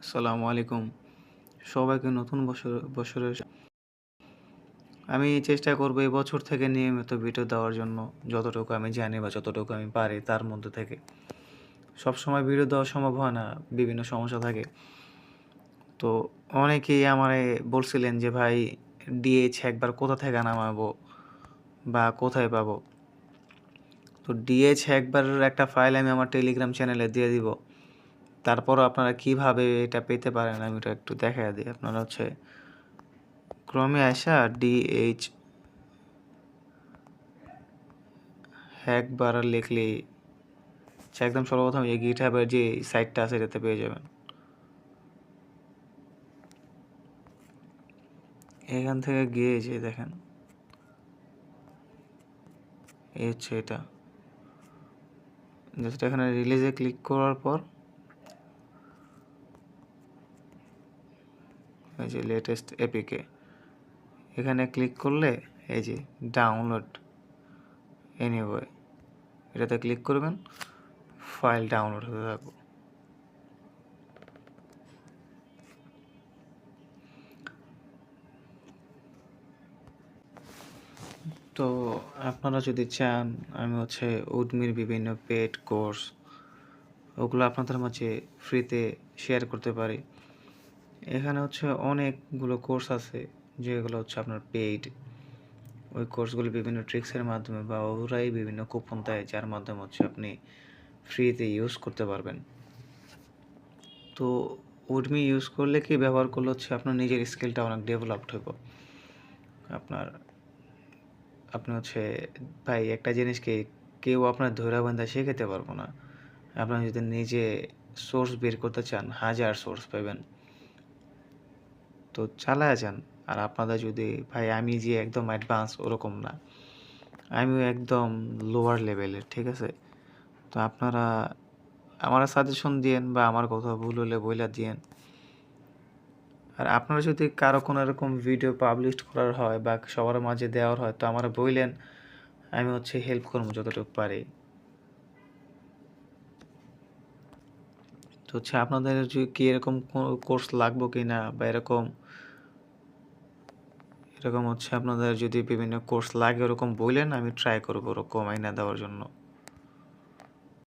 আসসালামু আলাইকুম। সবাইকে নতুন বছরের আমি চেষ্টা করব এই বছর থেকে নিয়মিত ভিডিও দেওয়ার জন্য। যতটুকু আমি জানি বা যতটুকু আমি পারি তার মধ্যে থেকে। সবসময় ভিডিও দেওয়া সম্ভব হয় না, বিভিন্ন সমস্যা থাকে। তো অনেকেই আমারে বলছিলেন যে, "ভাই ডিএইচ একবার কোথা থেকে নামাবো বা কোথায় পাবো?" তো ডিএইচ একবারের একটা ফাইল আমি আমার টেলিগ্রাম চ্যানেলে দিয়ে দিব। তারপরও আপনারা কিভাবে এটা পেতে পারেন আমি এটা একটু দেখাইয়া দিই। আপনারা ক্রমে আইসা ডিএইচ একবার লিখলেই একদম সর্বপ্রথম এই গিটহাবের যে সাইটটা আছে এটাতে পেয়ে যাবেন। এখান থেকে গিয়ে যে দেখেন এই হচ্ছে এটা। জাস্ট এখানে রিলিজে ক্লিক করার পর এই যে লেটেস্ট এপিকে এখানে ক্লিক করলে এই যে ডাউনলোড এনিওয়ে এটাতে ক্লিক করবেন, ফাইল ডাউনলোড হতে থাকবে। তো আপনারা যদি চান আমি উডমির বিভিন্ন পেড কোর্স ওগুলো আপনাদের মাঝে ফ্রিতে শেয়ার করতে পারি। এখানে অনেকগুলো কোর্স আছে যেগুলো আপনার পেইড। ওই কোর্সগুলি বিভিন্ন ট্রিক্সের মাধ্যমে বা ওরাই বিভিন্ন কুপন দেয় যার মাধ্যমে আপনি ফ্রিতে ইউজ করতে পারবেন। তো উডমি ইউজ করলে কি ব্যবহার করলে আপনার নিজের স্কিলটা অনেক ডেভেলপড হইব। আপনার আপনি ভাই একটা জিনিসকে কেউ আপনার ধইরা বাঁধা শেখাতে পারবো না। আপনি যদি নিজে সোর্স বের করতে চান হাজার সোর্স পাবেন। তো চালায়া যান। আর আপনাদের যদি ভাই আমি যে একদম অ্যাডভান্স ওরকম না। আমিও একদম লোয়ার লেভেলের, ঠিক আছে? তো আপনারা আমারে সাজেশন দিয়েন বা আমার কোথাও ভুল হলে বইলা দিয়েন। আর আপনারা যদি কারো কোনো এরকম ভিডিও পাবলিশ করার হয় বা সবার মাঝে দেওয়ার হয় তো আমারে বইলেন। আমি হেল্প করবো যতটুকু পারি। তো আপনাদের কি এরকম কোর্স লাগবো কিনা বা এরকম আপনাদের যদি বিভিন্ন কোর্স লাগে ওরকম বইলেন আমি ট্রাই করবো ওরকম আইনা দেওয়ার জন্য।